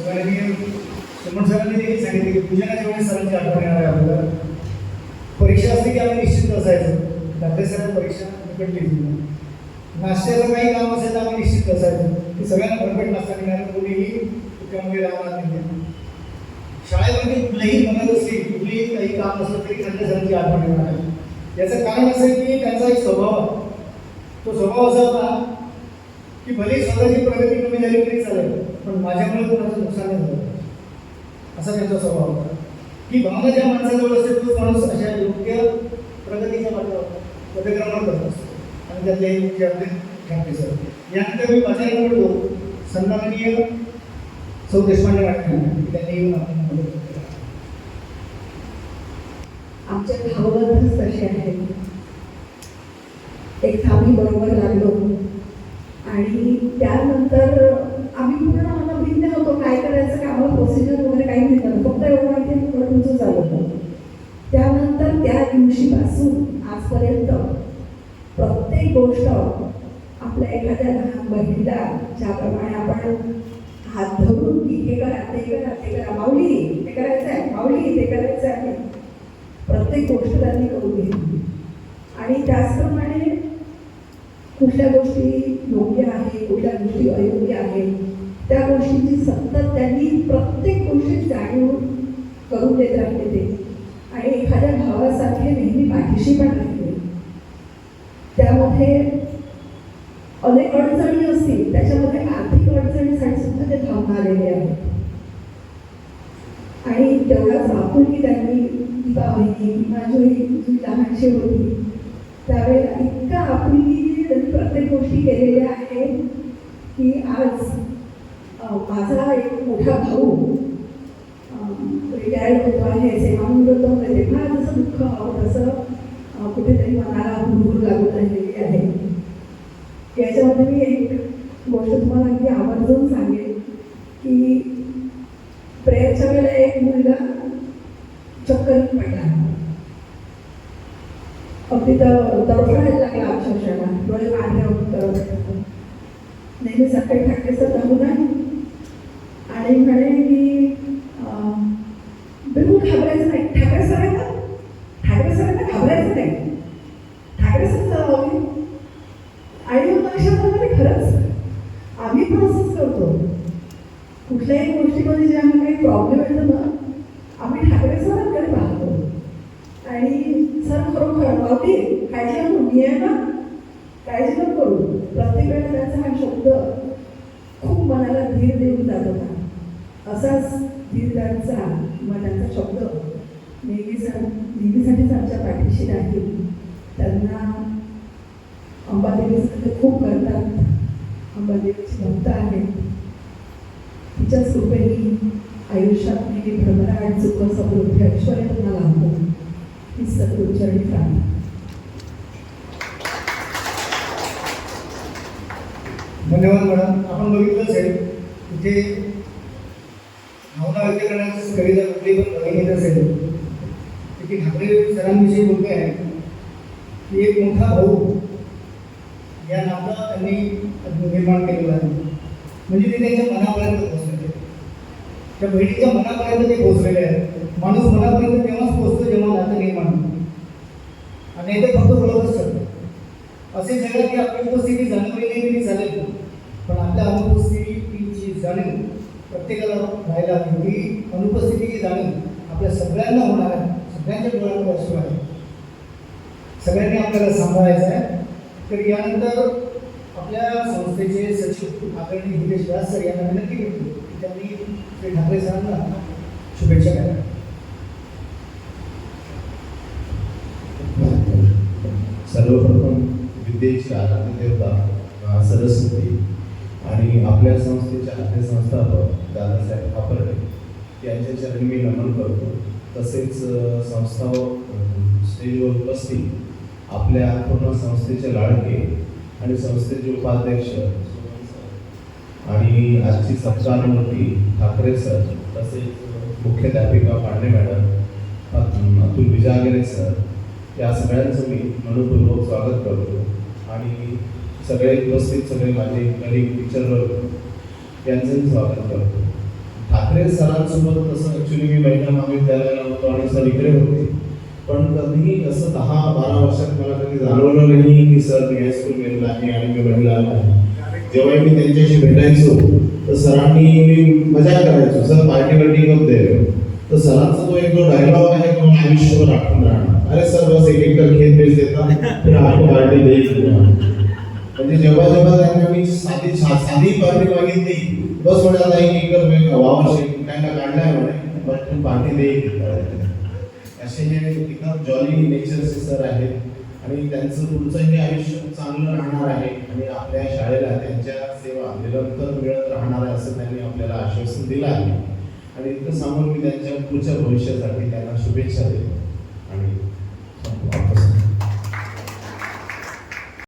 सुमन सरांनी देखील सांगितले की पूजनाच्या वेळेस सरांची आठवण येणार आहे आपल्याला. परीक्षा असली की आम्ही निश्चित असायचो. डाक्टर सरांची परीक्षा निकटली. नाश्त्याचं काही काम असेल तर आम्ही निश्चित असायचो की सगळ्यांना भरपेट नाश्ता मिळणार, कोणीही त्यामध्ये राहणार नाही. शाळेमध्ये कुठलीही मदत असली, कुठलीही काही काम असलं तरी डाक्टर सरांची आठवण येणार आहे. याचं कारण असं आहे की त्यांचा एक स्वभाव, तो स्वभाव असा होता की भले स्वतःची प्रगती कमी झाली तरी चालेल, पण माझ्यामुळे कोणाचं नुकसान नाही झालं, असा त्यांचा स्वभाव होता. की भावना ज्या माणसाजवळ असते तोच माणूस अशा योग्य प्रगतीच्या मार्गावर पदक्रमण करत असतो. आणि त्यातले जे आपले ठाकरे सर. यानंतर मी बाजारात पडतो सन्माननीय सौ देशपांडे मॅडम, त्यांनी येऊन आपण मदत केली. आमच्या भावनाच तसे आहेत. एक आम्ही बरोबर लागलो आणि त्यानंतर आम्ही पूर्ण अनभिज्ञ होतो. काय करायचं, कामाला प्रोसिजर वगैरे काही नाही करत, फक्त एवढं माहिती तुमचं चालू होतं. त्यानंतर त्या दिवशीपासून आजपर्यंत प्रत्येक गोष्ट आपल्या एखाद्या लहान बहिणीला ज्याप्रमाणे आपण हात धरून की हे करा ते करा ते करा, माऊली ते करायचं आहे, माऊली ते करायचं आहे, प्रत्येक गोष्ट त्यांनी करून घेतली. आणि त्याचप्रमाणे कुठल्या गोष्टी योग्य आहे, कुठल्या गोष्टी अयोग्य आहेत, त्या गोष्टींची सतत त्यांनी प्रत्येक गोष्टी जाणीव करून देत राहिले ते. आणि एखाद्या भावासारखे नेहमी पाठीशी पण राहिले. त्यामध्ये अनेक अडचणी असतील, त्याच्यामध्ये आर्थिक अडचणीसाठी सुद्धा ते थांबून आलेले आहेत. आणि तेवढाच आपुलकी त्यांनी दिवा बहिणी माझी जी लहानशी होती त्यावेळेला इतका आपुलकी त्यांनी प्रत्येक गोष्टी केलेल्या आहेत की आज माझा एक मोठा भाऊ रिटायर्ड होतो आहे, सेवानिवृत्त, तेव्हा जसं दुःख हवं तसं कुठेतरी मनाला भूर लागून राहिलेली आहे. याच्यामध्ये मी एक गोष्ट तुम्हाला अगदी आवर्जून सांगेन की प्रेयरच्या वेळेला एक मुलगा चक्कर पडला, अगदी तडफडायला लागला, अक्षरशः डोळे पाण्यावर. नेहमी सकाळी ठाकरे सर धावून आहे आणि म्हणे की बिलकुल घाबरायचं नाही, ठाकरे सर आहे ना, ठाकरे सर आहे ना, घाबरायचं नाही, ठाकरे सर चालवली. आणि मग लक्षात खरंच आम्ही पण असंच करतो. कुठल्याही गोष्टीमध्ये जे आम्ही काही प्रॉब्लेम येतो ना, आम्ही ठाकरे सरांकडे पाहतो आणि सर खरोखर मावली काळजी नको, मी आहे ना, काळजी नको करू. प्रत्येक वेळेला त्यांचा हा शब्द खूप मनाला धीर देऊन जात होता. असाच धीर त्यांचा मनाचा शब्द नेहमीसाठीच आमच्या पाठीशी राहील. त्यांना अंबादेवीचं खूप करतात, अंबादेवीची भक्त आहेत. तिच्याच कृपेने आयुष्यात नेहमी भरभराट सुख समृद्धी ऐश्वर्य तुम्हाला लाभो ही सद्गुरूचरणी प्रार्थना. धन्यवाद मॅडम. आपण बघितलंच आहे तिथे भावना व्यक्त करण्याची कविता कुठली पण बघितली असेल की ठाकरे सरांविषयी बोलते आहे की एक मोठा भाऊ या नात्यात त्यांनी निर्माण केलेलं आहे. म्हणजे ते त्यांच्या मनापर्यंत पोहोचलेले, त्या बहिणीच्या मनापर्यंत ते पोहोचलेले आहेत. माणूस मनापर्यंत तेव्हाच पोहोचतो जेव्हा नातं निर्माण होतं. आणि ते फक्त बोलतच ठरतं. असे जगात की आपली उपस्थिती जाणवली नाही तरी चालेल, पण आपल्या अनुपस्थितीची जाणीव प्रत्येकाला राहायला हवी. ही अनुपस्थितीची जाणीव आपल्या सगळ्यांना होणार आहे. सगळ्यांच्या डोळ्यामध्ये असू आहे, सगळ्यांनी आपल्याला सांभाळायचं आहे. तर यानंतर आपल्या संस्थेचे सचिव आदरणीय हितेश व्यास सर यांना विनंती करतो की त्यांनी श्री ठाकरे सरांना शुभेच्छा द्याव्या. सर्वप्रथम विद्येची आराध्य देवता सरस्वती आणि आपल्या संस्थेचे आद्य संस्थापक दादासाहेब खापर्डे यांच्या चरणी मी नमन करतो. तसेच संस्था स्टेजवर उपस्थित आपल्या पूर्ण संस्थेचे लाडके आणि संस्थेचे उपाध्यक्ष आणि आजची सत्कारमूर्ती ठाकरे सर, तसेच मुख्याध्यापिका पांडे मॅडम, अतुल विजागिरे सर, या सगळ्यांचं मी मनपूर्वक स्वागत करतो. आणि सगळे उपस्थित सगळे माझे कलिग टीचर यांचंही स्वागत करतो. ठाकरे सरांसोबत तसं ॲक्च्युली मी महिला महाविद्यालयाला होतो आणि सर इकडे होते, पण कधीही असं 10-12 वर्षात मला कधी जाणवलं नाही की सर मी हायस्कूल गेलेला आहे आणि मी महिला आहे. जेव्हा मी त्यांच्याशी भेटायचो तर सरांनी मी मजा करायचो, सर पार्टी वार्टी कब दे रहे हो? तर सरांचा तो एक जो डायलॉग आहे तो मला आयुष्यभर आठवून राहणार, अरे सर बस 1 एकर खेत बेच देता फिर आपको पार्टी देईल. म्हणजे जेव्हा जेव्हा त्यांना मी साधी पार्टी मागितली, बस म्हणे आता 1 एकर वावर त्यांना काढलाय म्हणे, बस तू पार्टी देईल. असे हे एकदम जॉली नेचरचे सर आहेत आणि त्यांचं पुढचंही आयुष्य चांगलं राहणार आहे आणि आपल्या शाळेला त्यांच्या सेवा निरंतर मिळत राहणार आहे असं त्यांनी आपल्याला आश्वासन दिलं आहे. आणि इतकं सांगून मी त्यांच्या पुढच्या भविष्यासाठी त्यांना शुभेच्छा देतो.